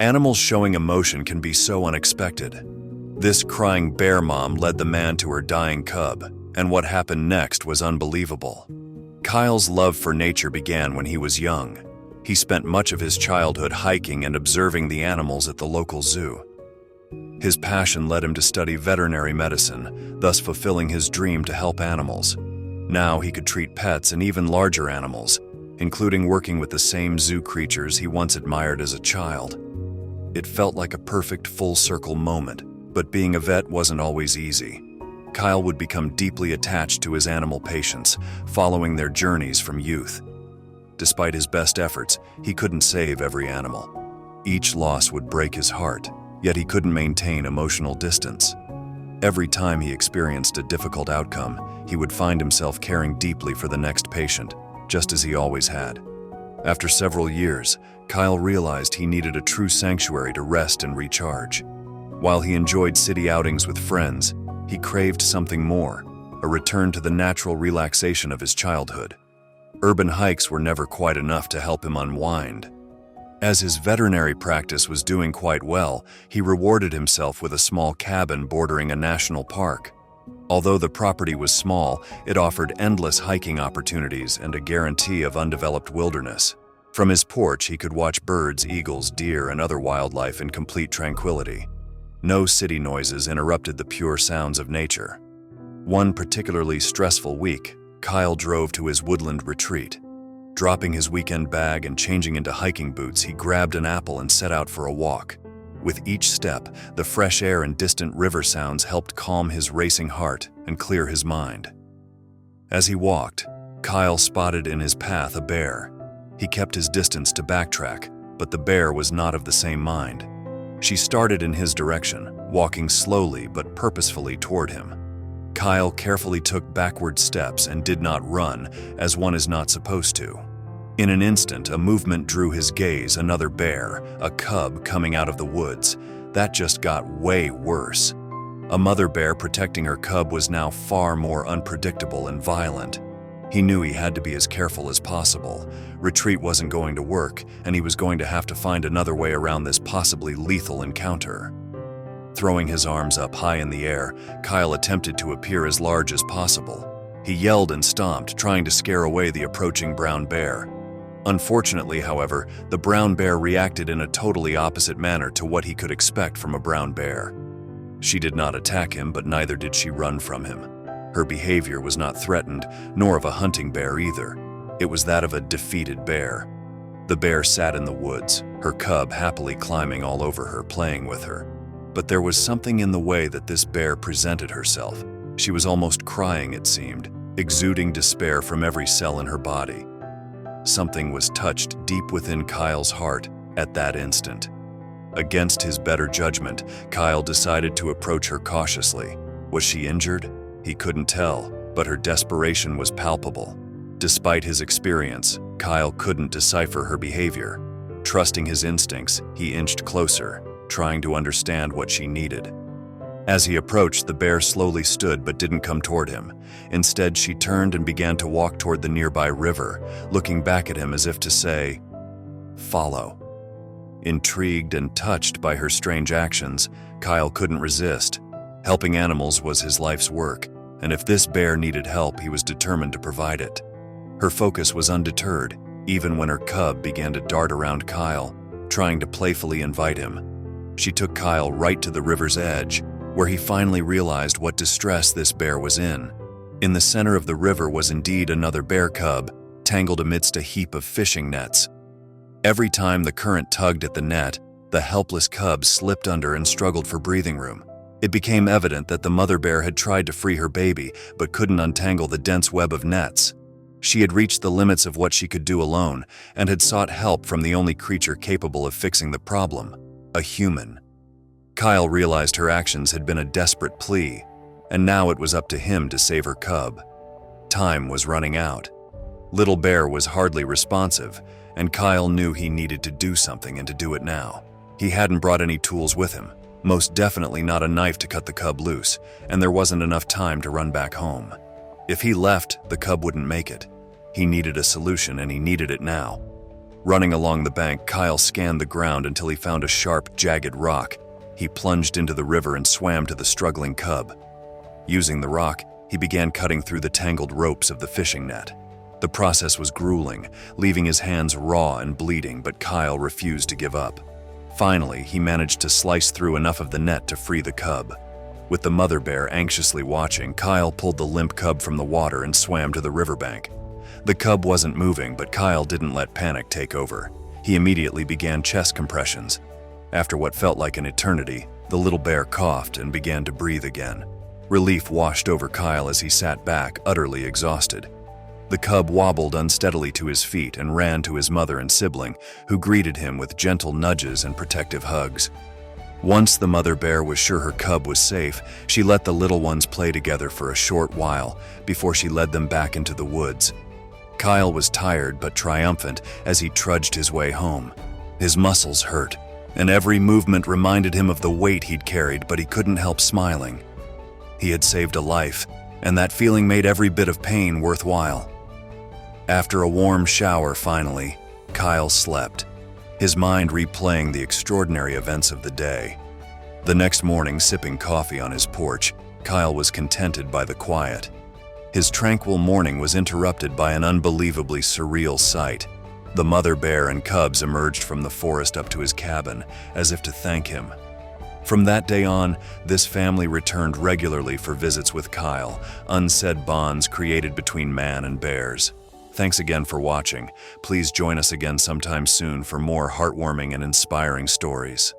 Animals showing emotion can be so unexpected. This crying bear mom led the man to her dying cub, and what happened next was unbelievable. Kyle's love for nature began when he was young. He spent much of his childhood hiking and observing the animals at the local zoo. His passion led him to study veterinary medicine, thus fulfilling his dream to help animals. Now he could treat pets and even larger animals, including working with the same zoo creatures he once admired as a child. It felt like a perfect full-circle moment, but being a vet wasn't always easy. Kyle would become deeply attached to his animal patients, following their journeys from youth. Despite his best efforts, he couldn't save every animal. Each loss would break his heart, yet he couldn't maintain emotional distance. Every time he experienced a difficult outcome, he would find himself caring deeply for the next patient, just as he always had. After several years, Kyle realized he needed a true sanctuary to rest and recharge. While he enjoyed city outings with friends, he craved something more, a return to the natural relaxation of his childhood. Urban hikes were never quite enough to help him unwind. As his veterinary practice was doing quite well, he rewarded himself with a small cabin bordering a national park. Although the property was small, it offered endless hiking opportunities and a guarantee of undeveloped wilderness. From his porch, he could watch birds, eagles, deer, and other wildlife in complete tranquility. No city noises interrupted the pure sounds of nature. One particularly stressful week, Kyle drove to his woodland retreat. Dropping his weekend bag and changing into hiking boots, he grabbed an apple and set out for a walk. With each step, the fresh air and distant river sounds helped calm his racing heart and clear his mind. As he walked, Kyle spotted in his path a bear. He kept his distance to backtrack, but the bear was not of the same mind. She started in his direction, walking slowly but purposefully toward him. Kyle carefully took backward steps and did not run, as one is not supposed to. In an instant, a movement drew his gaze, another bear, a cub coming out of the woods. That just got way worse. A mother bear protecting her cub was now far more unpredictable and violent. He knew he had to be as careful as possible. Retreat wasn't going to work, and he was going to have to find another way around this possibly lethal encounter. Throwing his arms up high in the air, Kyle attempted to appear as large as possible. He yelled and stomped, trying to scare away the approaching brown bear. Unfortunately, however, the brown bear reacted in a totally opposite manner to what he could expect from a brown bear. She did not attack him, but neither did she run from him. Her behavior was not threatened, nor of a hunting bear either. It was that of a defeated bear. The bear sat in the woods, her cub happily climbing all over her, playing with her. But there was something in the way that this bear presented herself. She was almost crying, it seemed, exuding despair from every cell in her body. Something was touched deep within Kyle's heart at that instant. Against his better judgment, Kyle decided to approach her cautiously. Was she injured? He couldn't tell, but her desperation was palpable. Despite his experience, Kyle couldn't decipher her behavior. Trusting his instincts, he inched closer, trying to understand what she needed. As he approached, the bear slowly stood but didn't come toward him. Instead, she turned and began to walk toward the nearby river, looking back at him as if to say, "Follow." Intrigued and touched by her strange actions, Kyle couldn't resist. Helping animals was his life's work, and if this bear needed help, he was determined to provide it. Her focus was undeterred, even when her cub began to dart around Kyle, trying to playfully invite him. She took Kyle right to the river's edge, where he finally realized what distress this bear was in. In the center of the river was indeed another bear cub, tangled amidst a heap of fishing nets. Every time the current tugged at the net, the helpless cub slipped under and struggled for breathing room. It became evident that the mother bear had tried to free her baby, but couldn't untangle the dense web of nets. She had reached the limits of what she could do alone, and had sought help from the only creature capable of fixing the problem, a human. Kyle realized her actions had been a desperate plea, and now it was up to him to save her cub. Time was running out. Little Bear was hardly responsive, and Kyle knew he needed to do something and to do it now. He hadn't brought any tools with him, most definitely not a knife to cut the cub loose, and there wasn't enough time to run back home. If he left, the cub wouldn't make it. He needed a solution, and he needed it now. Running along the bank, Kyle scanned the ground until he found a sharp, jagged rock. He plunged into the river and swam to the struggling cub. Using the rock, he began cutting through the tangled ropes of the fishing net. The process was grueling, leaving his hands raw and bleeding, but Kyle refused to give up. Finally, he managed to slice through enough of the net to free the cub. With the mother bear anxiously watching, Kyle pulled the limp cub from the water and swam to the riverbank. The cub wasn't moving, but Kyle didn't let panic take over. He immediately began chest compressions. After what felt like an eternity, the little bear coughed and began to breathe again. Relief washed over Kyle as he sat back, utterly exhausted. The cub wobbled unsteadily to his feet and ran to his mother and sibling, who greeted him with gentle nudges and protective hugs. Once the mother bear was sure her cub was safe, she let the little ones play together for a short while before she led them back into the woods. Kyle was tired but triumphant as he trudged his way home. His muscles hurt, and every movement reminded him of the weight he'd carried, but he couldn't help smiling. He had saved a life, and that feeling made every bit of pain worthwhile. After a warm shower finally, Kyle slept, his mind replaying the extraordinary events of the day. The next morning, sipping coffee on his porch, Kyle was contented by the quiet. His tranquil morning was interrupted by an unbelievably surreal sight. The mother bear and cubs emerged from the forest up to his cabin, as if to thank him. From that day on, this family returned regularly for visits with Kyle, unsaid bonds created between man and bears. Thanks again for watching. Please join us again sometime soon for more heartwarming and inspiring stories.